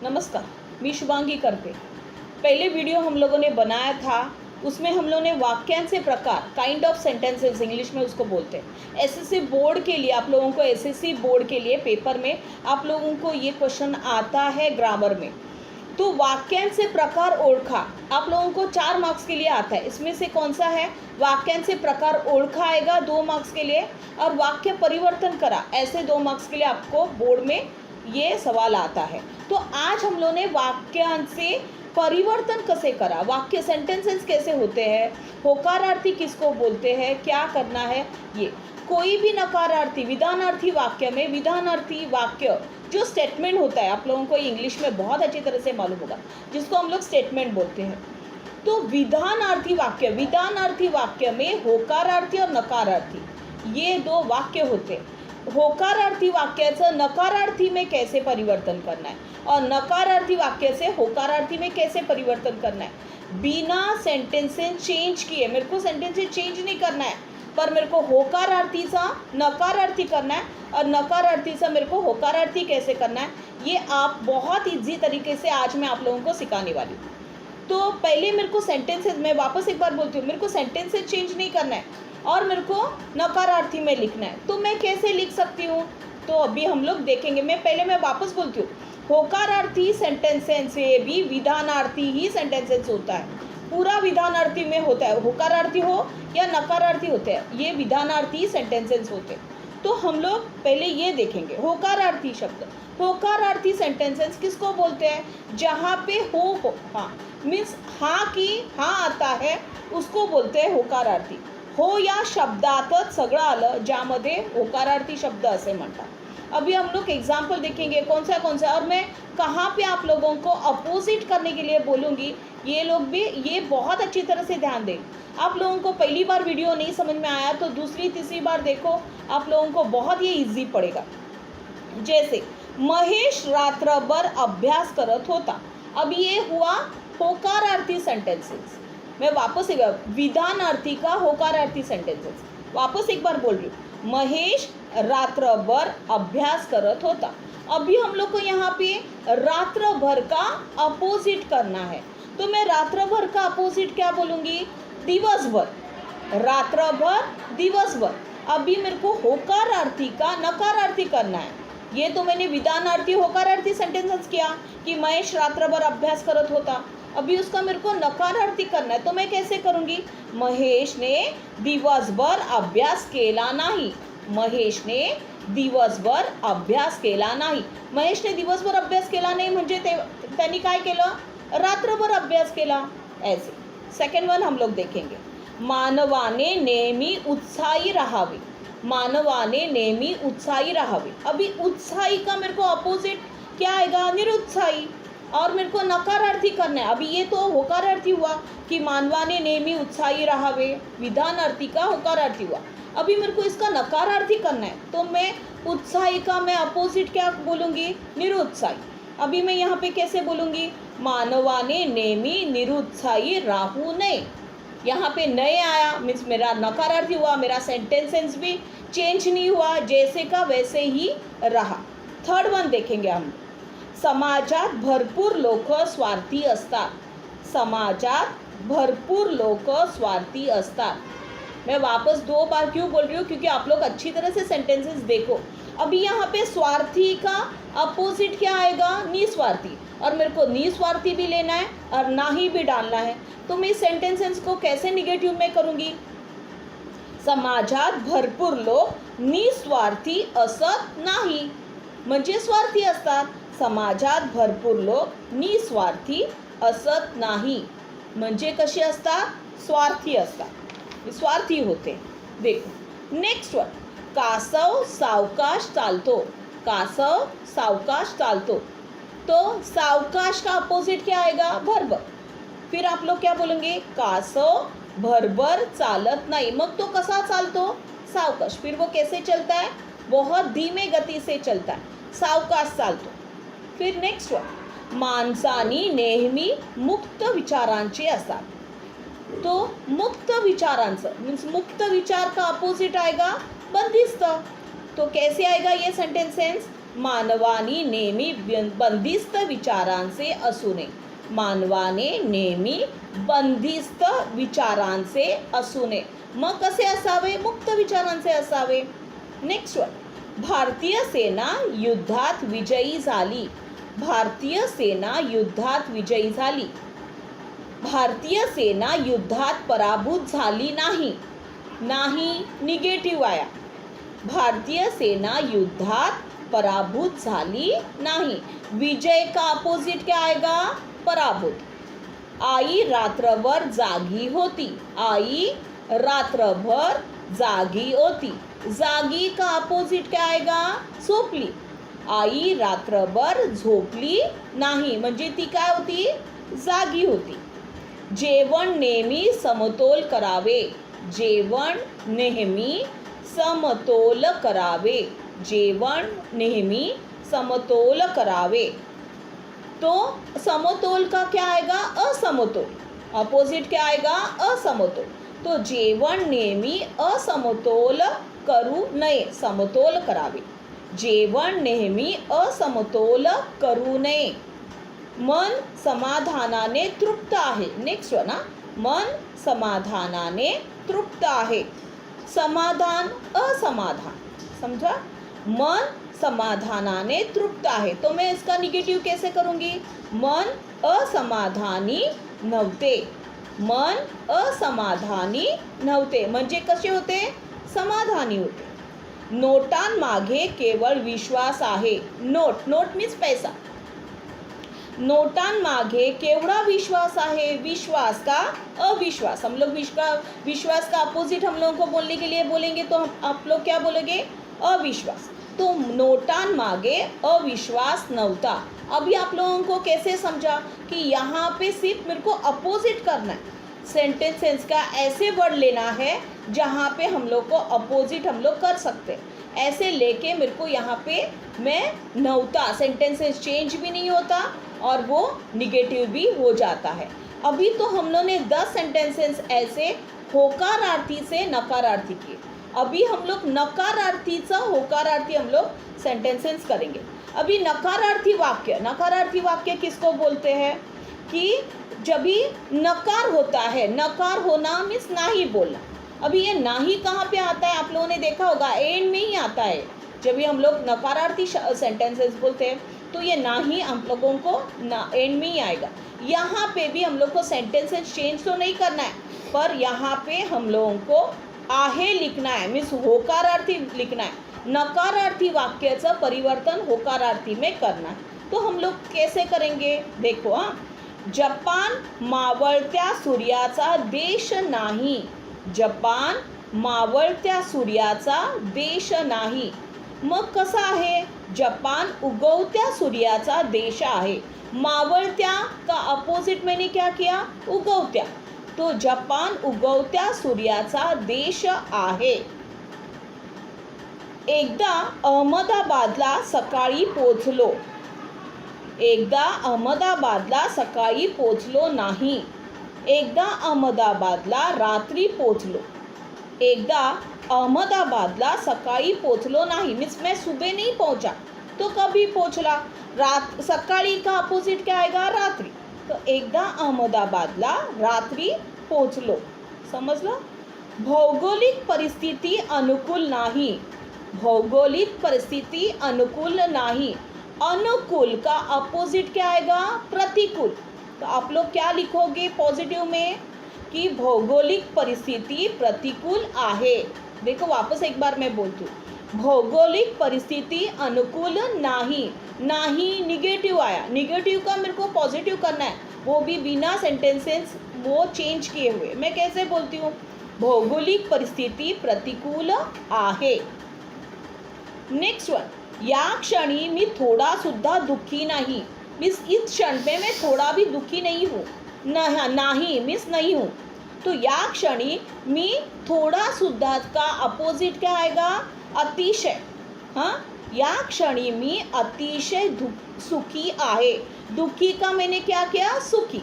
नमस्कार, मैं शुभांगी करपे। पहले वीडियो हम लोगों ने बनाया था, उसमें हम लोगों ने वाक्यांश प्रकार काइंड ऑफ सेंटेंसेस इंग्लिश में उसको बोलते हैं। एसएससी बोर्ड के लिए आप लोगों को एसएससी बोर्ड के लिए पेपर में आप लोगों को ये क्वेश्चन आता है ग्रामर में। तो वाक्यांश प्रकार ओळखा आप लोगों को 4 मार्क्स के लिए आता है। इसमें से कौन सा है? वाक्यांश प्रकार ओळखा आएगा 2 मार्क्स के लिए, और वाक्य परिवर्तन करा ऐसे 2 मार्क्स के लिए आपको बोर्ड में ये सवाल आता है। तो आज हम लोगों ने वाक्यांश से परिवर्तन कैसे करा, वाक्य सेंटेंसेस कैसे होते हैं, होकारार्थी किसको बोलते हैं, क्या करना है। ये कोई भी नकारार्थी विधानार्थी वाक्य में विधानार्थी वाक्य जो स्टेटमेंट होता है, आप लोगों को इंग्लिश में बहुत अच्छी तरह से मालूम होगा, जिसको हम लोग स्टेटमेंट बोलते हैं। तो विधानार्थी वाक्य में होकारार्थी और नकारार्थी ये 2 वाक्य होते हैं। होकारार्थी वाक्याचं नकारार्थी में कैसे परिवर्तन करना है और नकारार्थी वाक्य से होकारार्थी में कैसे परिवर्तन करना है, बिना सेंटेंसेस चेंज किए। मेरे को सेंटेंसेस चेंज नहीं करना है, पर मेरे को होकारार्थी सा नकारार्थी करना है और नकारार्थी से मेरे को होकारार्थी कैसे करना है, ये आप बहुत ईजी तरीके से आज मैं आप लोगों को सिखाने वाली हूँ। तो पहले मेरे को सेंटेंसेस, मैं वापस एक बार बोलती हूँ, मेरे को सेंटेंसेस चेंज नहीं करना है और मेरे को नकारार्थी में लिखना है। तो मैं कैसे लिख सकती हूँ, तो अभी हम लोग देखेंगे। मैं वापस बोलती हूँ, होकारार्थी सेंटेंसेस से भी विधानार्थी ही सेंटेंसेस होता है। पूरा विधानार्थी में होता है, होकारार्थी हो या नकारार्थी होते हैं, ये विधानार्थी सेंटेंसेस होते हैं। तो हम लोग पहले ये देखेंगे होकारार्थी शब्द। होकारार्थी सेंटेंसेस किसको बोलते हैं? जहाँ पे हो हाँ मीन्स हाँ की हाँ आता है उसको बोलते हैं होकारार्थी। हो या शब्दातच सगळं आलं ज्यामध्ये होकारार्थी शब्द असे म्हणतात। अभी हम लोग एग्जाम्पल देखेंगे कौन सा, और मैं कहाँ पे आप लोगों को अपोजिट करने के लिए बोलूँगी, ये लोग भी ये बहुत अच्छी तरह से ध्यान दें। आप लोगों को पहली बार वीडियो नहीं समझ में आया तो दूसरी तीसरी बार देखो, आप लोगों को बहुत ये इजी पड़ेगा। जैसे महेश रात्रभर अभ्यास करत होता, अब ये हुआ होकारार्थी सेंटेंसेस। मैं वापस एक बार, विधानार्थी का होकारार्थी सेंटेंसेस वापस एक बार बोल रही हूँ। महेश रात्रभर अभ्यास करत होता, अभी हम लोग को यहाँ पे रात्रभर का अपोजिट करना है। तो मैं रात्रभर का अपोजिट क्या बोलूँगी? दिवसभर। रात्रभर दिवसभर। अभी मेरे को होकारार्थी का नकारार्थी करना है। ये तो मैंने विधानार्थी होकारार्थी सेंटेंसेस किया कि महेश रात्रभर अभ्यास करत होता, अभी उसका मेरे को नकारार्थी करना है। तो मैं कैसे करूँगी? महेश ने दिवसभर अभ्यास केला नाही। महेश ने दिवसभर अभ्यास केला नाही। महेश ने दिवसभर अभ्यास केला नाही म्हणजे त्यांनी काय केलं? रात्रभर अभ्यास केला। ऐसे सेकंड वन हम लोग देखेंगे, मानवाने नेहमी उत्साही राहावे। मानवाने नेहमी उत्साही राहावे। अभी उत्साही का मेरे को अपोजिट क्या आएगा? निरुत्साही। और मेरे को नकारार्थी करना है। अभी ये तो होकारार्थी हुआ कि मानवाने नेहमी उत्साही राहावे, विधानार्थी का होकारार्थी हुआ। अभी मेरे को इसका नकारार्थी करना है, तो मैं उत्साही का मैं अपोजिट क्या बोलूँगी? निरुत्साही। अभी मैं यहाँ पे कैसे बोलूँगी? मानवाने नेहमी निरुत्साही राहू नये। यहाँ पे नए आया मीन्स मेरा नकारार्थी हुआ, मेरा सेंटेंसेस भी चेंज नहीं हुआ, जैसे का वैसे ही रहा। थर्ड वन देखेंगे हम, समाजात भरपूर लोक स्वार्थी असतात। समाजात भरपूर लोक स्वार्थी असतात। मैं वापस 2 बार क्यों बोल रही हूँ? क्योंकि आप लोग अच्छी तरह से सेंटेंसेस देखो। अभी यहाँ पे स्वार्थी का अपोजिट क्या आएगा? निस्वार्थी, और मेरे को निस्वार्थी भी लेना है और नाही भी डालना है। तो मैं इस सेंटेंसेस को कैसे निगेटिव में करूँगी? समाजात भरपूर लोक निस्वार्थी असत नाही, म्हणजे स्वार्थी असतात। समाजात भरपूर लोक निस्वार्थी असत नाही म्हणजे कसे असतात? स्वार्थी असतात, स्वार्थी होते। देखो नेक्स्ट वन, कासव सावकाश चालतो। कासव सावकाश चालतो, तो सावकाश का अपोजिट क्या आएगा? भरभर। फिर आप लोग क्या बोलेंगे? कासव भरभर चालत नाही, मग तो कसा चालतो? सावकाश। फिर वो कैसे चलता है? बहुत धीमे गति से चलता है, सावकाश चालतो। फिर नेक्स्ट वन, माणसानी नेहमी मुक्त विचारांचे असतात। तो मुक्त विचारांचं मीन्स मुक्त विचार का अपोजिट आएगा? बंदिस्त। तो कैसे आएगा ये सेंटेंसेस? मानवानी नेहमी बंदिस्त विचारांचे असू नये. मानवाने नेहमी बंदिस्त विचारांचे असू नये. मग कसे असावे? मुक्त विचारांचे असावे. Next one. भारतीय सेना युद्धात विजयी झाली. भारतीय सेना युद्धात विजयी झाली. भारतीय सेना युद्धात पराभूत झाली नाही. नाही निगेटिव्ह आया. भारतीय सेना युद्धात पराभूत झाली नहीं. विजय का अपोजिट क्या आएगा? पराभूत. आई रात्रभर जागी होती. आई रात्रभर जागी होती. जागी का अपोजिट क्या आएगा? झोपली. आई रात्रभर झोपली नाही म्हणजे ती काय होती? जागी होती. जेवण नेहमी समतोल करावे. जेवण नेहमी समतोल करावे. जेवण नेहमी समतोल करावे. तो समतोल का क्या आएगा? असमतोल. अपोजिट क्या आएगा? असमतोल. तो जेवण नेहमी असमतोल करू नये. समतोल करावे. जेवण नेहमी असमतोल करू नये. मन समाधानाने तृप्त आहे. नेक्स्ट वन ना. मन समाधानाने तृप्त आहे. समाधान असमाधान. समझा? मन समाधानाने तृप्त आहे. तो मैं इसका निगेटिव कैसे करूँगी? मन असमाधानी नव्हते. मन असमाधानी नव्हते म्हणजे कसे होते? समाधानी होते. नोटांमागे केवळ विश्वास आहे. नोट. नोट मीन्स पैसा. नोटांमागे केवढा विश्वास है? विश्वास का अविश्वास. हम लोग विश्वास का अपोजिट हम लोगों को बोलने के लिए बोलेंगे तो आप लोग क्या बोलेंगे? अविश्वास. तो नोटांमागे अविश्वास नव्हता. अभी आप लोगों को कैसे समझा कि यहाँ पे सिर्फ मेरे को अपोजिट करना है. सेंटेंस का ऐसे वर्ड लेना है जहाँ पे हम लोग को अपोजिट हम लोग कर सकते हैं. ऐसे लेके मेरे को यहाँ पे मैं नव्हता सेंटेंसेस चेंज भी नहीं होता और वो निगेटिव भी हो जाता है. अभी तो हम लोग ने 10 सेंटेंसेस ऐसे होकारार्थी से नकारार्थी किए. अभी हम लोग नकारार्थीचा होकारार्थी हम लोग सेंटेंसेस करेंगे. अभी नकारार्थी वाक्य किसको बोलते हैं? कि जब भी नकार होता है. नकार होना मीन्स नहीं बोलना. अभी ये नाही कहाँ पे आता है? आप लोगों ने देखा होगा एंड में ही आता है. जब भी हम लोग नकारार्थी सेंटेंसेस बोलते हैं तो ये नाही हम लोगों को एंड में ही आएगा. यहाँ पे भी हम लोग को सेंटेंसेस चेंज तो नहीं करना है पर यहाँ पे हम लोगों को आहे लिखना है. मीन्स होकारार्थी लिखना है. नकारार्थी वाक्याचं परिवर्तन होकारार्थी में करना है. तो हम लोग कैसे करेंगे? देखो हाँ. जपान मावळत्या सूर्याचा देश नाही. जपान मावळत्या सूर्याचा देश नाही. मग कसा आहे? जपान उगवत्या सूर्याचा देश आहे. मावळत्या का अपोजिट मैंने क्या किया? उगवत्या. तो जपान उगवत्या सूर्याचा देश आहे. एकदा अहमदाबादला सकाळी पोचलो. एकदा अहमदाबादला सकाळी पोचलो नाही. एकदा अहमदाबादला रात्री पोचलो. एकदा अहमदाबादला सकाळी पोचलो नाही. मीन्स मैं सुबह नहीं पहुंचा. तो कभी पहुंचला? सकाळी का अपोजिट क्या आएगा? रात्री. तो एकदा अहमदाबादला रात्री पोचलो. समजलं? भौगोलिक परिस्थिती अनुकूल नाही. भौगोलिक परिस्थिती अनुकूल नाही. अनुकूल का अपोजिट क्या आएगा? प्रतिकूल. तो आप लोग क्या लिखोगे पॉजिटिव में? कि भौगोलिक परिस्थिति प्रतिकूल आहे. देखो वापस एक बार मैं बोलती हूँ. भौगोलिक परिस्थिति अनुकूल नहीं. नहीं निगेटिव आया. निगेटिव का मेरे को पॉजिटिव करना है. वो भी बिना सेंटेंसेस वो चेंज किए हुए. मैं कैसे बोलती हूँ? भौगोलिक परिस्थिति प्रतिकूल आहे. Next one. या क्षणी मी थोड़ा सुद्धा दुखी नहीं. मीन्स इस क्षण में मैं थोड़ा भी दुखी नहीं हूँ. नहीं मीन्स नहीं हूँ. तो या क्षणी मी थोड़ा सुद्धा का अपोजिट क्या आएगा? अतिशय. हाँ. या क्षणी मी अतिशय सुखी आहे. दुखी का मैंने क्या किया? सुखी.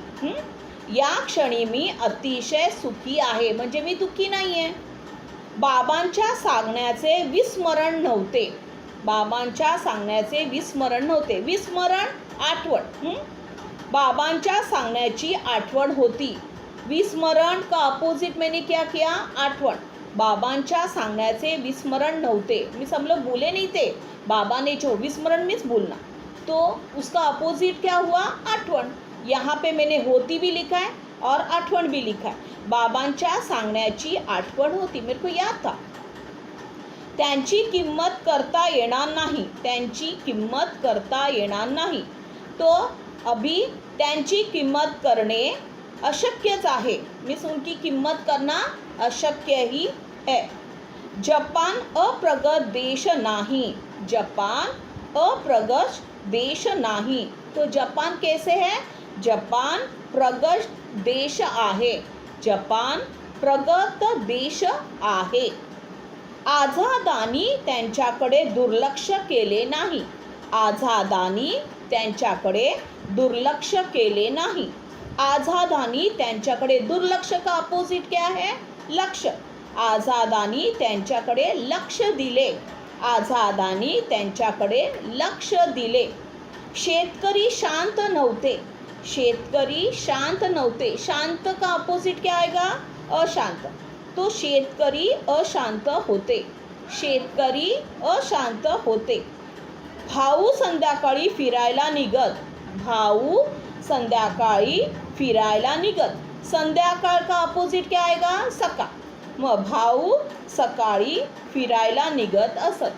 या क्षणी मी अतिशय सुखी आहे म्हणजे मी दुखी नाही आहे. बाबांच्या सांगण्याचे विस्मरण नव्हते. बाबांच्या सांगण्याचे विस्मरण नव्हते. विस्मरण आठवण. बाबांच्या सांगण्याची आठवण होती. विस्मरण का अपोजिट मैंने क्या किया? आठवण. बाबांच्या सांगण्याचे विस्मरण नव्हते. मीन्स हम लोग भूले नहीं थे. बाबा ने जो विस्मरण मीन्स भूलना, तो उसका अपोजिट क्या हुआ? आठवण. यहाँ पे मैंने होती भी लिखा है और आठवण भी लिखा है. बाबांच्या सांगण्याची आठवण होती. मेरे को याद था. त्यांची किंमत करता येणार नाही. त्यांची किंमत करता येणार नाही. तो अभी त्यांची किंमत करणे अशक्यच आहे. मीन्स उनकी किंमत करना अशक्य ही है. जपान अप्रगत देश नाही. जपान अप्रगत देश नाही. तो जपान कैसे है? जपान प्रगत देश आहे. जपान प्रगत देश आहे. आझादांनी त्यांच्याकडे दुर्लक्ष केले नाही. आझादांनी त्यांच्याकडे दुर्लक्ष केले नाही. आझादांनी त्यांच्याकडे, दुर्लक्ष का अपोजिट क्या है? लक्ष. आझादांनी त्यांच्याकडे लक्ष दिले. आझादांनी त्यांच्याकडे लक्ष दिले. शेतकरी शांत नव्हते. शेतकरी शांत नव्हते. शांत का अपोजिट क्या आएगा? अशांत. तो शेतकरी अशांत होते. शेतकरी अशांत होते. भाऊ संध्याकाळी फिरायला निघत. भाऊ संध्याकाळी फिरायला निघत. संध्याकाळ का अपोजिट क्या आएगा? सकाळ. मग भाऊ सकाळी फिरायला निघत असत.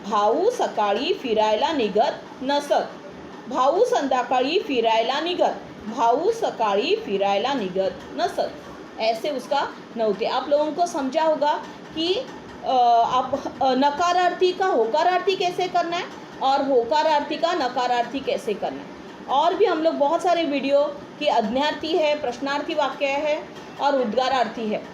भाऊ सकाळी फिरायला निघत नसत. भाऊ संध्याकाळी फिरायला निघत. भाऊ सकाळी फिरायला निघत नसत. ऐसे उसका नव्हते. आप लोगों को समझा होगा कि आप नकारार्थी का होकारार्थी कैसे करना है और होकारार्थी का नकारार्थी कैसे करना है. और भी हम लोग बहुत सारे वीडियो कि अज्ञार्थी है, प्रश्नार्थी वाक्य है और उद्गारार्थी है,